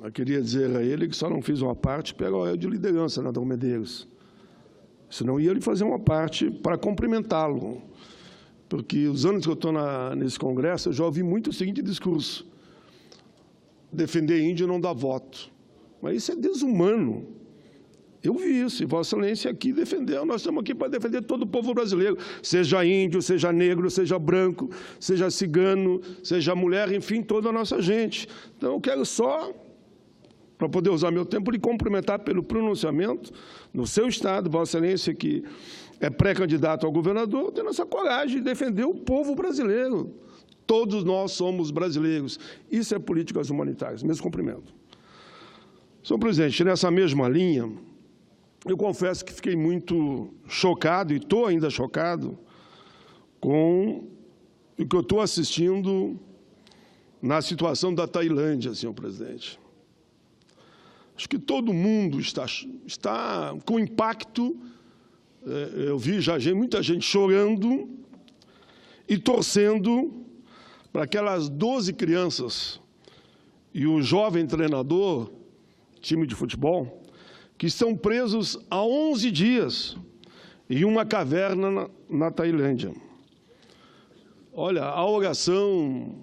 Eu queria dizer a ele que só não fiz uma parte pela de liderança na Adão Medeiros. Senão ia ele fazer uma parte para cumprimentá-lo. Porque os anos que eu estou nesse congresso, eu já ouvi muito o seguinte discurso: defender índio não dá voto. Mas isso é desumano. Eu vi isso, e Vossa Excelência aqui defendeu. Nós estamos aqui para defender todo o povo brasileiro, seja índio, seja negro, seja branco, seja cigano, seja mulher, enfim, toda a nossa gente. Então, eu quero só, para poder usar meu tempo, lhe cumprimentar pelo pronunciamento no seu estado, Vossa Excelência, que é pré-candidato ao governador, tendo essa coragem de defender o povo brasileiro. Todos nós somos brasileiros. Isso é políticas humanitárias. Mesmo cumprimento. Senhor presidente, nessa mesma linha, eu confesso que fiquei muito chocado, e estou ainda chocado, com o que eu estou assistindo na situação da Tailândia, senhor presidente. Acho que todo mundo está com impacto. Eu vi já muita gente chorando e torcendo para aquelas 12 crianças e o jovem treinador, time de futebol, que estão presos há 11 dias em uma caverna na Tailândia. Olha, a oração,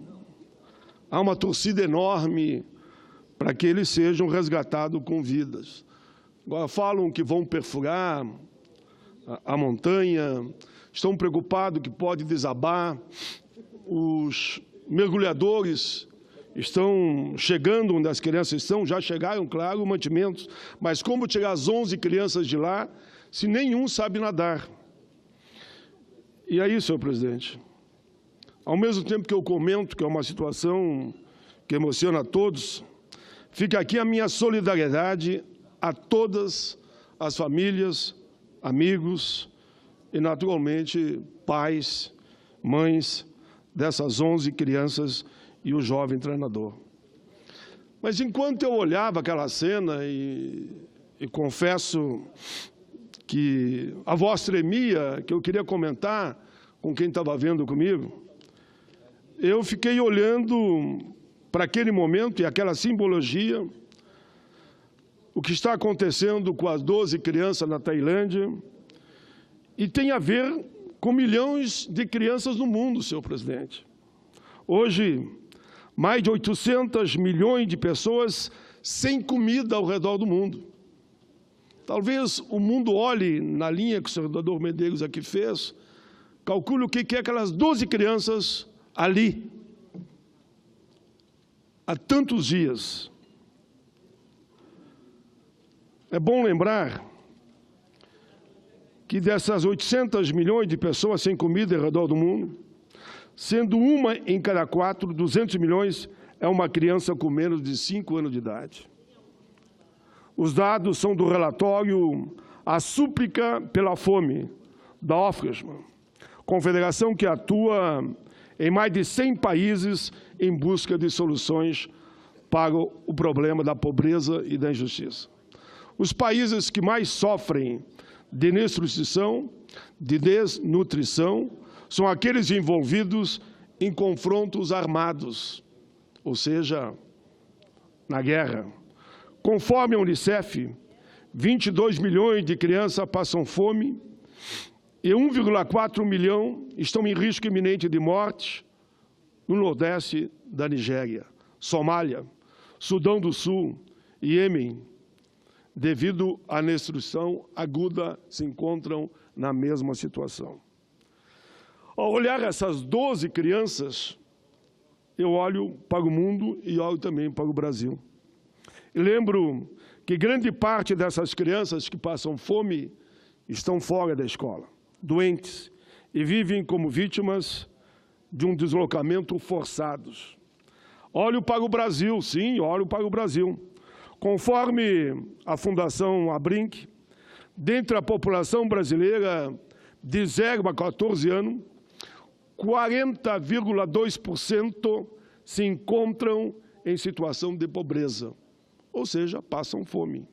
há uma torcida enorme para que eles sejam resgatados com vidas. Agora, falam que vão perfurar a montanha, estão preocupados que pode desabar, os mergulhadores estão chegando onde as crianças estão, já chegaram, claro, mantimentos, mas como tirar as 11 crianças de lá, se nenhum sabe nadar? E aí, senhor presidente, ao mesmo tempo que eu comento que é uma situação que emociona a todos, fica aqui a minha solidariedade a todas as famílias, amigos e, naturalmente, pais, mães dessas 11 crianças e o jovem treinador. Mas enquanto eu olhava aquela cena e confesso que a voz tremia, que eu queria comentar com quem estava vendo comigo, eu fiquei olhando para aquele momento e aquela simbologia, o que está acontecendo com as 12 crianças na Tailândia, e tem a ver com milhões de crianças no mundo, senhor presidente. Hoje, mais de 800 milhões de pessoas sem comida ao redor do mundo. Talvez o mundo olhe na linha que o senador Medeiros aqui fez, calcule o que é aquelas 12 crianças ali, há tantos dias. É bom lembrar que dessas 800 milhões de pessoas sem comida ao redor do mundo, sendo uma em cada 4, 200 milhões, é uma criança com menos de 5 anos de idade. Os dados são do relatório A Súplica pela Fome, da Oxfam, confederação que atua em mais de 100 países em busca de soluções para o problema da pobreza e da injustiça. Os países que mais sofrem de desnutrição, são aqueles envolvidos em confrontos armados, ou seja, na guerra. Conforme a Unicef, 22 milhões de crianças passam fome e 1,4 milhão estão em risco iminente de morte no nordeste da Nigéria, Somália, Sudão do Sul e Iêmen, devido à nutrição aguda, se encontram na mesma situação. Ao olhar essas 12 crianças, eu olho para o mundo e olho também para o Brasil. E lembro que grande parte dessas crianças que passam fome estão fora da escola, doentes, e vivem como vítimas de um deslocamento forçados. Olho para o Brasil, sim, olho para o Brasil. Conforme a Fundação Abrinq, dentre a população brasileira de 0 a 14 anos, 40,2% se encontram em situação de pobreza, ou seja, passam fome.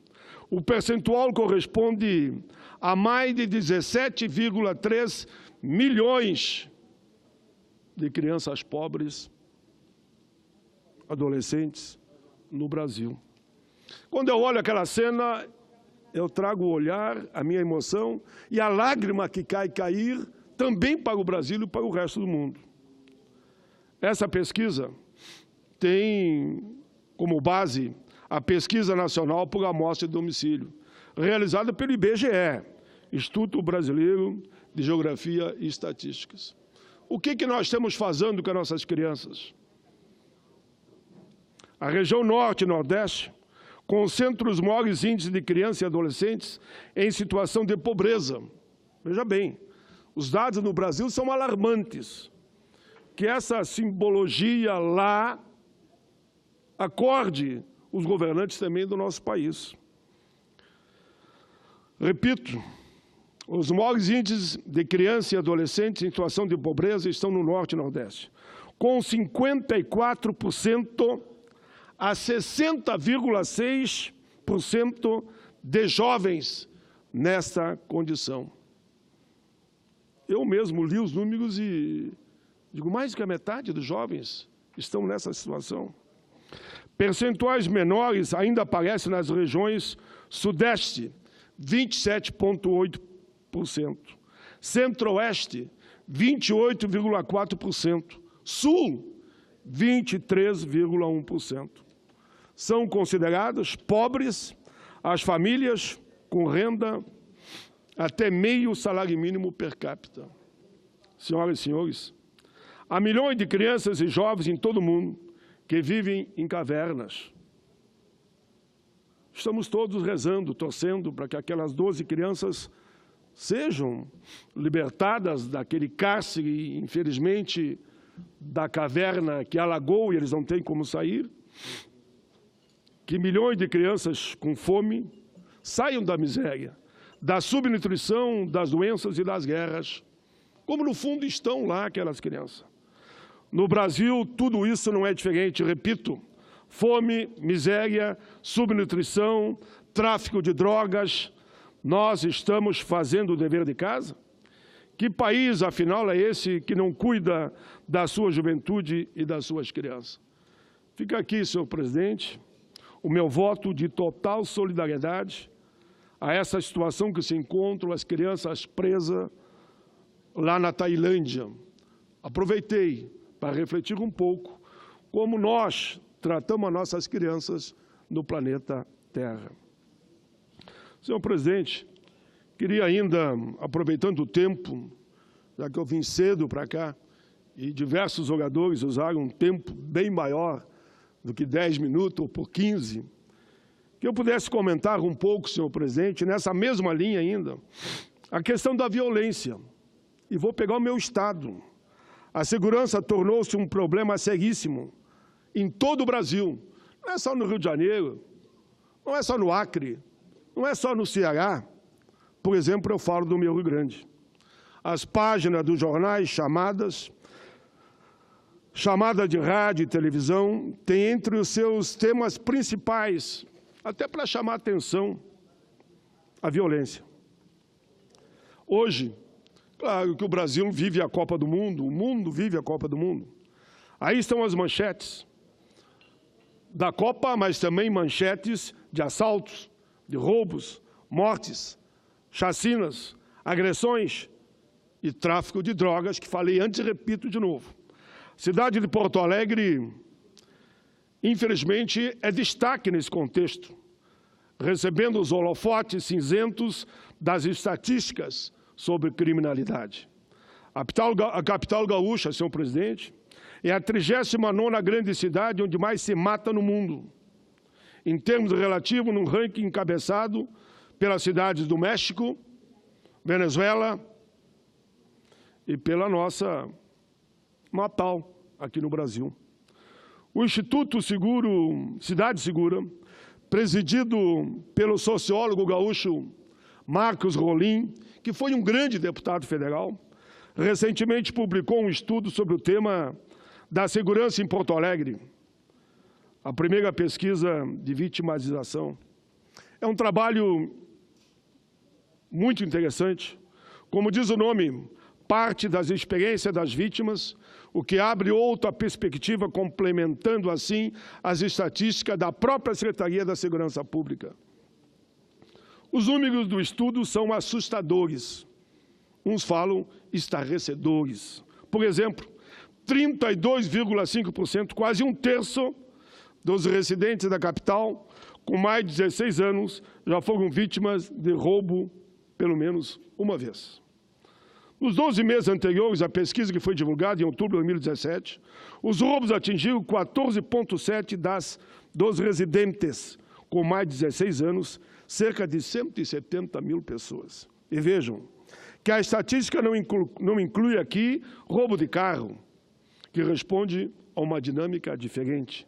O percentual corresponde a mais de 17,3 milhões de crianças pobres, adolescentes, no Brasil. Quando eu olho aquela cena, eu trago o olhar, a minha emoção e a lágrima que cair também para o Brasil e para o resto do mundo. Essa pesquisa tem como base a Pesquisa Nacional por Amostra de Domicílio, realizada pelo IBGE, Instituto Brasileiro de Geografia e Estatísticas. O que nós estamos fazendo com as nossas crianças? A região Norte e Nordeste concentra os maiores índices de crianças e adolescentes em situação de pobreza. Veja bem, os dados no Brasil são alarmantes. Que essa simbologia lá acorde os governantes também do nosso país. Repito, os maiores índices de crianças e adolescentes em situação de pobreza estão no Norte e Nordeste, com 54% a 60,6% de jovens nesta condição. Eu mesmo li os números e digo, mais que a metade dos jovens estão nessa situação. Percentuais menores ainda aparecem nas regiões Sudeste, 27,8%, Centro-Oeste, 28,4%, Sul, 23,1%. São consideradas pobres as famílias com renda até meio salário mínimo per capita. Senhoras e senhores, há milhões de crianças e jovens em todo o mundo que vivem em cavernas. Estamos todos rezando, torcendo para que aquelas 12 crianças sejam libertadas daquele cárcere, infelizmente, da caverna que alagou e eles não têm como sair. Que milhões de crianças com fome saiam da miséria, da subnutrição, das doenças e das guerras, como no fundo estão lá aquelas crianças. No Brasil, tudo isso não é diferente, repito, fome, miséria, subnutrição, tráfico de drogas. Nós estamos fazendo o dever de casa? Que país, afinal, é esse que não cuida da sua juventude e das suas crianças? Fica aqui, senhor presidente, o meu voto de total solidariedade a essa situação que se encontram as crianças presas lá na Tailândia. Aproveitei para refletir um pouco como nós tratamos as nossas crianças no planeta Terra. Senhor presidente, queria ainda, aproveitando o tempo, já que eu vim cedo para cá, e diversos oradores usaram um tempo bem maior do que 10 minutos ou por 15, que eu pudesse comentar um pouco, senhor presidente, nessa mesma linha ainda, a questão da violência. E vou pegar o meu estado. A segurança tornou-se um problema seríssimo em todo o Brasil. Não é só no Rio de Janeiro, não é só no Acre, não é só no Ceará. Por exemplo, eu falo do meu Rio Grande. As páginas dos jornais, chamadas de rádio e televisão, têm entre os seus temas principais, até para chamar a atenção, a violência. Hoje, claro que o Brasil vive a Copa do Mundo, o mundo vive a Copa do Mundo. Aí estão as manchetes da Copa, mas também manchetes de assaltos, de roubos, mortes, chacinas, agressões e tráfico de drogas, que falei antes e repito de novo. A cidade de Porto Alegre, infelizmente, é destaque nesse contexto, recebendo os holofotes cinzentos das estatísticas sobre criminalidade. A capital gaúcha, senhor presidente, é a 39ª grande cidade onde mais se mata no mundo, em termos relativos, num ranking encabeçado pelas cidades do México, Venezuela e pela nossa Natal, aqui no Brasil. O Instituto Cidade Segura, presidido pelo sociólogo gaúcho Marcos Rolim, que foi um grande deputado federal, recentemente publicou um estudo sobre o tema da segurança em Porto Alegre, a primeira pesquisa de vitimização. É um trabalho muito interessante. Como diz o nome, parte das experiências das vítimas, o que abre outra perspectiva, complementando, assim, as estatísticas da própria Secretaria da Segurança Pública. Os números do estudo são assustadores. Uns falam estarrecedores. Por exemplo, 32,5%, quase um terço dos residentes da capital, com mais de 16 anos, já foram vítimas de roubo pelo menos uma vez. Nos 12 meses anteriores à pesquisa que foi divulgada em outubro de 2017, os roubos atingiram 14,7% dos residentes com mais de 16 anos, cerca de 170 mil pessoas. E vejam que a estatística não inclui aqui roubo de carro, que responde a uma dinâmica diferente.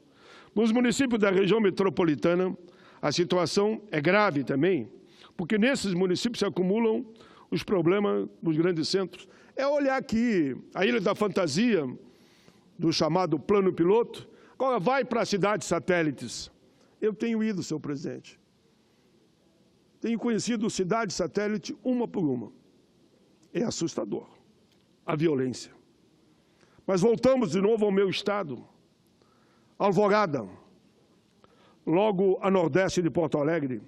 Nos municípios da região metropolitana, a situação é grave também, porque nesses municípios se acumulam os problemas dos grandes centros. É olhar aqui a Ilha da Fantasia, do chamado Plano Piloto, agora vai para as cidades satélites. Eu tenho ido, senhor presidente. Tenho conhecido cidade satélite uma por uma. É assustador a violência. Mas voltamos de novo ao meu estado. Alvorada, logo a nordeste de Porto Alegre,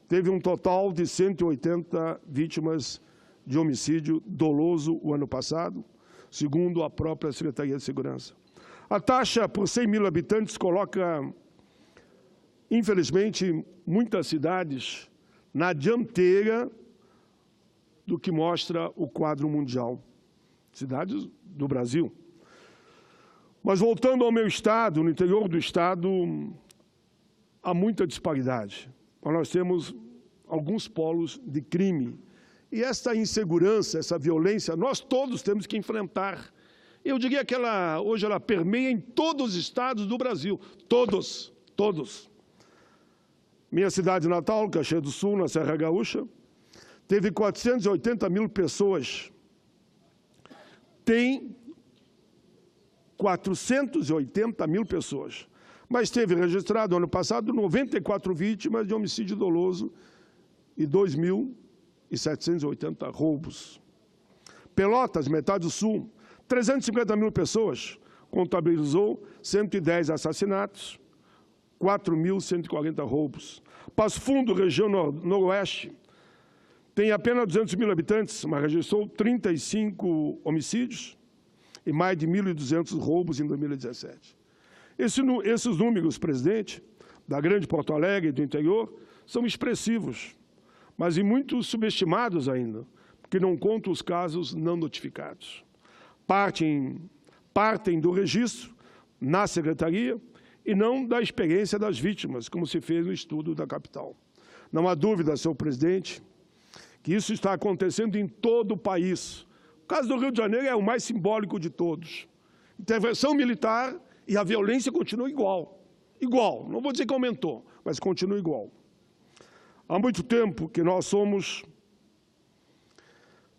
teve um total de 180 vítimas de homicídio doloso o ano passado, segundo a própria Secretaria de Segurança. A taxa por 100 mil habitantes coloca, infelizmente, muitas cidades na dianteira do que mostra o quadro mundial, cidades do Brasil. Mas voltando ao meu estado, no interior do estado, há muita disparidade. Nós temos alguns polos de crime. E esta insegurança, essa violência, nós todos temos que enfrentar. Eu diria que hoje ela permeia em todos os estados do Brasil. Todos, todos. Minha cidade natal, Caxias do Sul, na Serra Gaúcha, teve 480 mil pessoas. Tem 480 mil pessoas. Mas teve registrado, ano passado, 94 vítimas de homicídio doloso e 2.780 roubos. Pelotas, metade do Sul, 350 mil pessoas, contabilizou 110 assassinatos, 4.140 roubos. Passo Fundo, região noroeste, tem apenas 200 mil habitantes, mas registrou 35 homicídios e mais de 1.200 roubos em 2017. Esses números, presidente, da grande Porto Alegre e do interior, são expressivos, mas e muito subestimados ainda, porque não contam os casos não notificados. Partem do registro na secretaria e não da experiência das vítimas, como se fez no estudo da capital. Não há dúvida, senhor presidente, que isso está acontecendo em todo o país. O caso do Rio de Janeiro é o mais simbólico de todos. Intervenção militar e a violência continua igual. Igual, não vou dizer que aumentou, mas continua igual. Há muito tempo que nós somos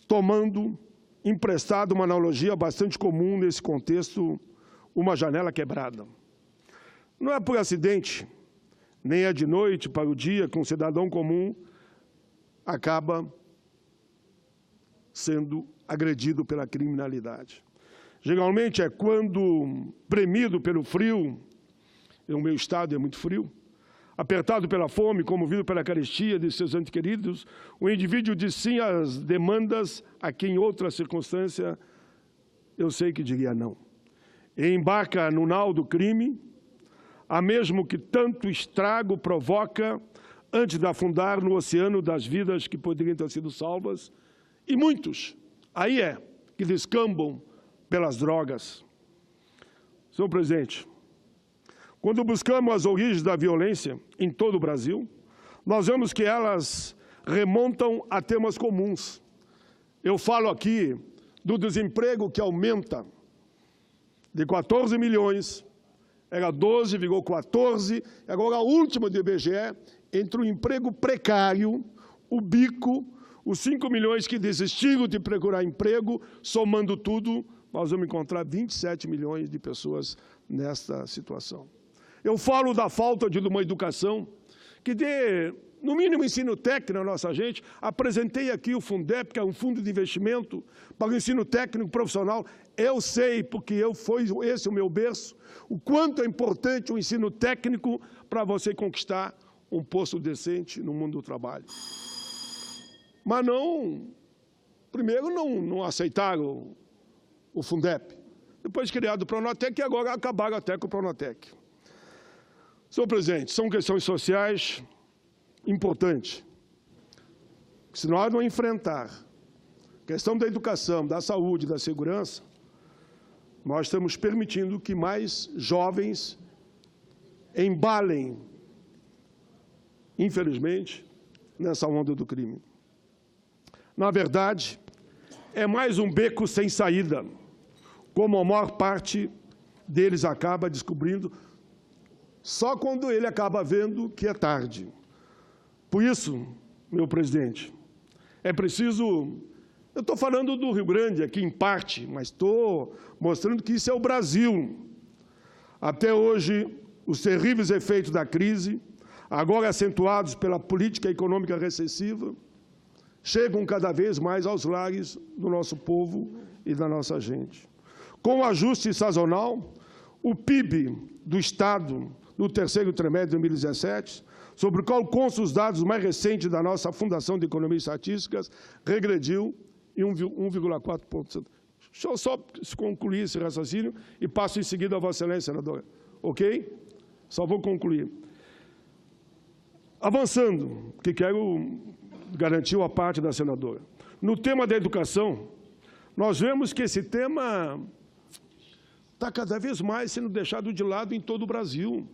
tomando emprestado uma analogia bastante comum nesse contexto, uma janela quebrada. Não é por acidente, nem é de noite para o dia que um cidadão comum acaba sendo agredido pela criminalidade. Geralmente é quando, premido pelo frio, o meu estado é muito frio, apertado pela fome, comovido pela carestia de seus entes queridos, o indivíduo diz sim às demandas a quem em outra circunstância eu sei que diria não. E embarca no nau do crime, a mesmo que tanto estrago provoca antes de afundar no oceano das vidas que poderiam ter sido salvas, e muitos, aí que descambam pelas drogas. Senhor presidente, quando buscamos as origens da violência em todo o Brasil, nós vemos que elas remontam a temas comuns. Eu falo aqui do desemprego que aumenta de 14 milhões, era 12, virou 14, agora a última do IBGE, entre o emprego precário, o bico, os 5 milhões que desistiram de procurar emprego, somando tudo, nós vamos encontrar 27 milhões de pessoas nesta situação. Eu falo da falta de uma educação que dê no mínimo ensino técnico na nossa gente. Apresentei aqui o Fundep, que é um fundo de investimento para o ensino técnico profissional. Eu sei, porque esse é o meu berço, o quanto é importante o ensino técnico para você conquistar um posto decente no mundo do trabalho. Mas primeiro não aceitaram o Fundep, depois criado o Pronatec e agora acabaram até com o Pronatec. Senhor presidente, são questões sociais importantes. Se nós não enfrentar a questão da educação, da saúde, da segurança, nós estamos permitindo que mais jovens embalem, infelizmente, nessa onda do crime. Na verdade, é mais um beco sem saída, como a maior parte deles acaba descobrindo só quando ele acaba vendo que é tarde. Por isso, meu presidente, é preciso... Eu estou falando do Rio Grande aqui em parte, mas estou mostrando que isso é o Brasil. Até hoje, os terríveis efeitos da crise, agora acentuados pela política econômica recessiva, chegam cada vez mais aos lares do nosso povo e da nossa gente. Com o ajuste sazonal, o PIB do Estado no terceiro trimestre de 2017, sobre o qual constam os dados mais recentes da nossa Fundação de Economia e Estatísticas, regrediu em 1,4%. Deixa eu só concluir esse raciocínio e passo em seguida a Vossa Excelência, senadora. Ok? Só vou concluir. Avançando, que quero garantir a parte da senadora. No tema da educação, nós vemos que esse tema está cada vez mais sendo deixado de lado em todo o Brasil.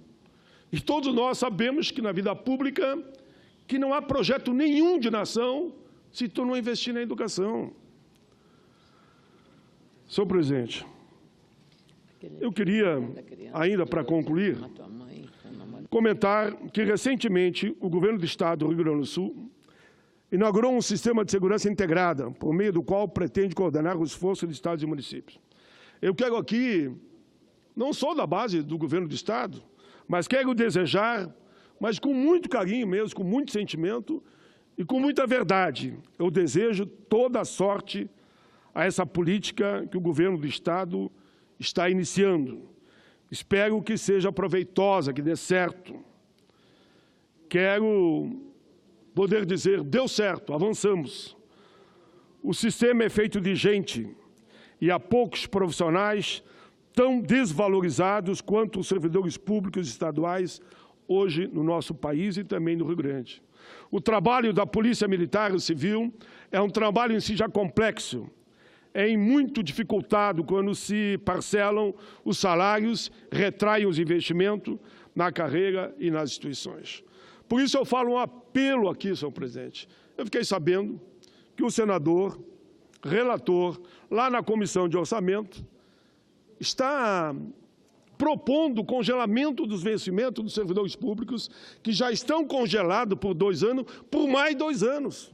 E todos nós sabemos que na vida pública, que não há projeto nenhum de nação se tu não investir na educação. Senhor presidente, eu queria, ainda para concluir, comentar que recentemente o governo do Estado do Rio Grande do Sul inaugurou um sistema de segurança integrada, por meio do qual pretende coordenar os esforços de estados e municípios. Eu quero aqui, não só da base do governo do Estado, mas quero desejar, mas com muito carinho mesmo, com muito sentimento e com muita verdade, eu desejo toda a sorte a essa política que o governo do Estado está iniciando. Espero que seja proveitosa, que dê certo. Quero poder dizer, deu certo, avançamos. O sistema é feito de gente e há poucos profissionais tão desvalorizados quanto os servidores públicos estaduais hoje no nosso país e também no Rio Grande. O trabalho da Polícia Militar e Civil é um trabalho em si já complexo, é muito dificultado quando se parcelam os salários, retraem os investimentos na carreira e nas instituições. Por isso eu falo um apelo aqui, senhor presidente. Eu fiquei sabendo que o senador, relator, lá na Comissão de Orçamento, está propondo o congelamento dos vencimentos dos servidores públicos, que já estão congelados por 2 anos, por mais 2 anos.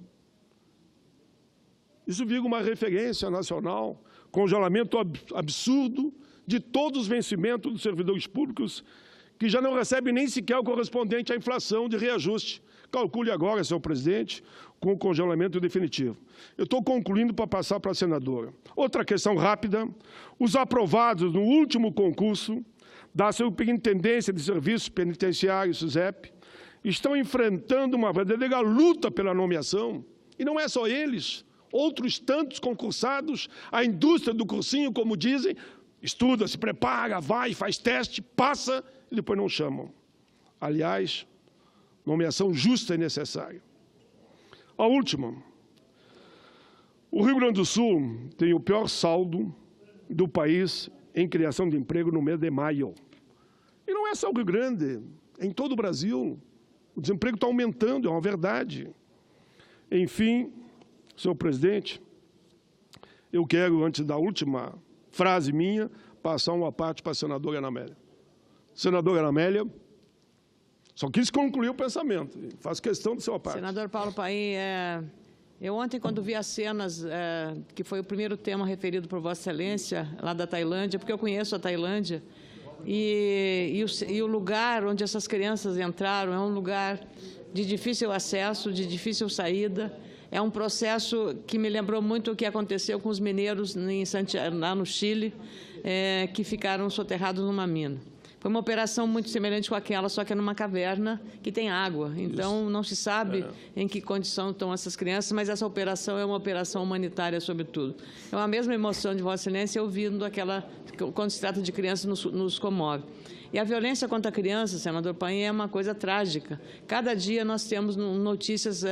Isso vira uma referência nacional, congelamento absurdo de todos os vencimentos dos servidores públicos, que já não recebem nem sequer o correspondente à inflação de reajuste. Calcule agora, senhor presidente, com o congelamento definitivo. Eu estou concluindo para passar para a senadora. Outra questão rápida, os aprovados no último concurso da Superintendência de Serviços Penitenciários, SUSEP, estão enfrentando uma verdadeira luta pela nomeação, e não é só eles, outros tantos concursados, a indústria do cursinho, como dizem, estuda, se prepara, vai, faz teste, passa e depois não chamam. Aliás, nomeação justa e necessária. A última. O Rio Grande do Sul tem o pior saldo do país em criação de emprego no mês de maio. E não é só o Rio Grande, é em todo o Brasil. O desemprego está aumentando, é uma verdade. Enfim, senhor presidente, eu quero, antes da última frase minha, passar uma parte para a senadora Ana Amélia. Senadora Ana Amélia, só quis concluir o pensamento, faço questão de sua parte. Senador Paulo Paim, eu ontem, quando vi as cenas, que foi o primeiro tema referido por Vossa Excelência, lá da Tailândia, porque eu conheço a Tailândia, e o lugar onde essas crianças entraram é um lugar de difícil acesso, de difícil saída. É um processo que me lembrou muito o que aconteceu com os mineiros lá no Chile, que ficaram soterrados numa mina. Foi uma operação muito semelhante com aquela, só que é numa caverna que tem água. Então, não se sabe em que condição estão essas crianças, mas essa operação é uma operação humanitária, sobretudo. É a mesma emoção de Vossa Excelência ouvindo quando se trata de crianças, nos comove. E a violência contra a criança, senador Paim, é uma coisa trágica. Cada dia nós temos notícias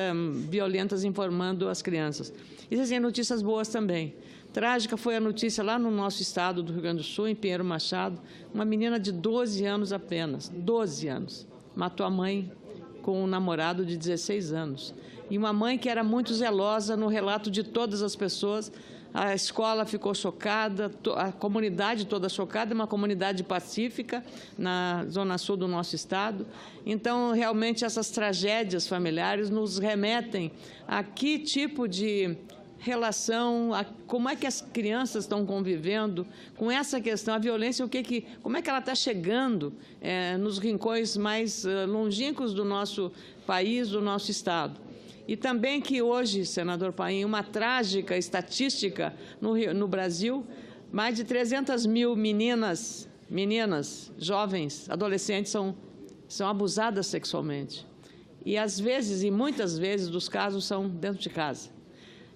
violentas informando as crianças. Existem notícias boas também. Trágica foi a notícia lá no nosso estado do Rio Grande do Sul, em Pinheiro Machado, uma menina de 12 anos apenas, 12 anos, matou a mãe com um namorado de 16 anos. E uma mãe que era muito zelosa no relato de todas as pessoas. A escola ficou chocada, a comunidade toda chocada, uma comunidade pacífica na zona sul do nosso estado. Então, realmente, essas tragédias familiares nos remetem a que tipo de relação, como é que as crianças estão convivendo com essa questão, a violência, como é que ela está chegando nos rincões mais longínquos do nosso país, do nosso estado. E também que hoje, senador Paim, uma trágica estatística no Brasil, mais de 300 mil meninas, jovens, adolescentes são abusadas sexualmente. E às vezes, e muitas vezes, dos casos são dentro de casa.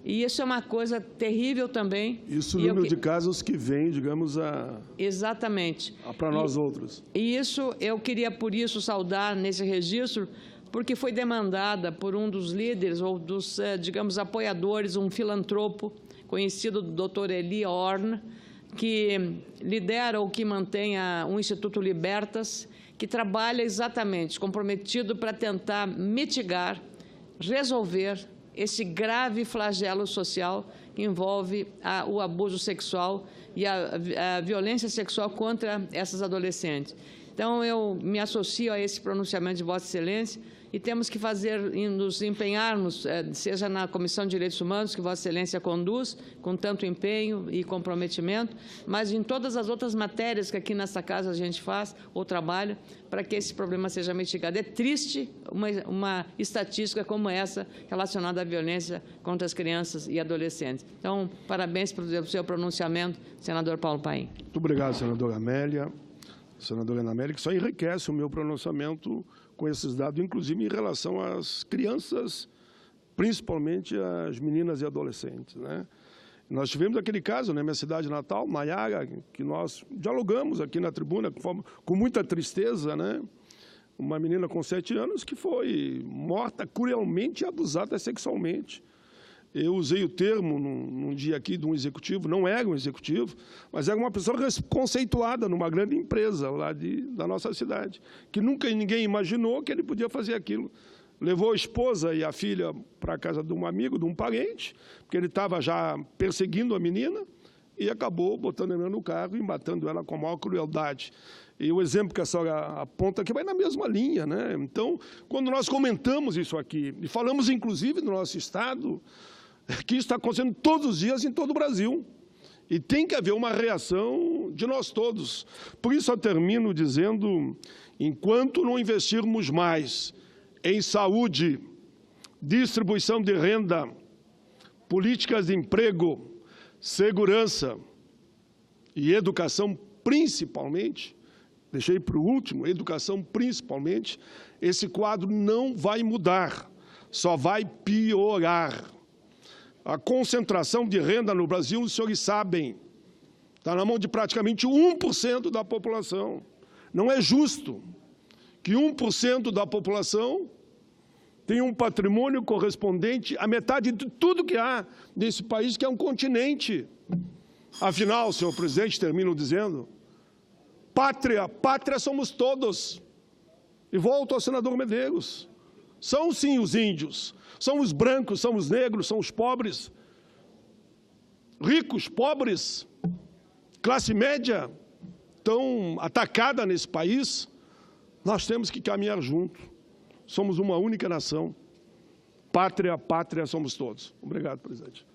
E isso é uma coisa terrível também. Isso, o número de casos que vem, digamos, exatamente. Para nós outros. E isso, eu queria, por isso, saudar nesse registro, porque foi demandada por um dos líderes, ou dos, digamos, apoiadores, um filantropo, conhecido do Dr. Eli Horn, que lidera ou que mantém o Instituto Libertas, que trabalha exatamente comprometido para tentar mitigar, resolver esse grave flagelo social que envolve o abuso sexual e a violência sexual contra essas adolescentes. Então, eu me associo a esse pronunciamento de Vossa Excelência e temos que nos empenharmos, seja na Comissão de Direitos Humanos, que Vossa Excelência conduz, com tanto empenho e comprometimento, mas em todas as outras matérias que aqui nessa casa a gente faz ou trabalha, para que esse problema seja mitigado. É triste uma estatística como essa relacionada à violência contra as crianças e adolescentes. Então, parabéns pelo seu pronunciamento, senador Paulo Paim. Muito obrigado, senadora Amélia. Senadora Ana Amélia, que só enriquece o meu pronunciamento com esses dados, inclusive em relação às crianças, principalmente as meninas e adolescentes, né? Nós tivemos aquele caso na minha cidade natal, Maiara, que nós dialogamos aqui na tribuna com muita tristeza, né? Uma menina com 7 anos que foi morta cruelmente e abusada sexualmente. Eu usei o termo num dia aqui de um executivo, não era um executivo, mas era uma pessoa conceituada numa grande empresa lá da nossa cidade, que nunca ninguém imaginou que ele podia fazer aquilo. Levou a esposa e a filha para a casa de um amigo, de um parente, porque ele estava já perseguindo a menina e acabou botando ela no carro e matando ela com a maior crueldade. E o exemplo que a senhora aponta aqui vai na mesma linha, né? Então, quando nós comentamos isso aqui, e falamos inclusive no nosso estado, que isso está acontecendo todos os dias em todo o Brasil. E tem que haver uma reação de nós todos. Por isso eu termino dizendo, enquanto não investirmos mais em saúde, distribuição de renda, políticas de emprego, segurança e educação principalmente, deixei para o último, educação principalmente, esse quadro não vai mudar, só vai piorar. A concentração de renda no Brasil, os senhores sabem, está na mão de praticamente 1% da população. Não é justo que 1% da população tenha um patrimônio correspondente à metade de tudo que há nesse país, que é um continente. Afinal, senhor presidente, termino dizendo, pátria somos todos. E volto ao senador Medeiros. São, sim, os índios, são os brancos, são os negros, são os pobres, ricos, pobres, classe média, tão atacada nesse país. Nós temos que caminhar junto. Somos uma única nação. Pátria somos todos. Obrigado, presidente.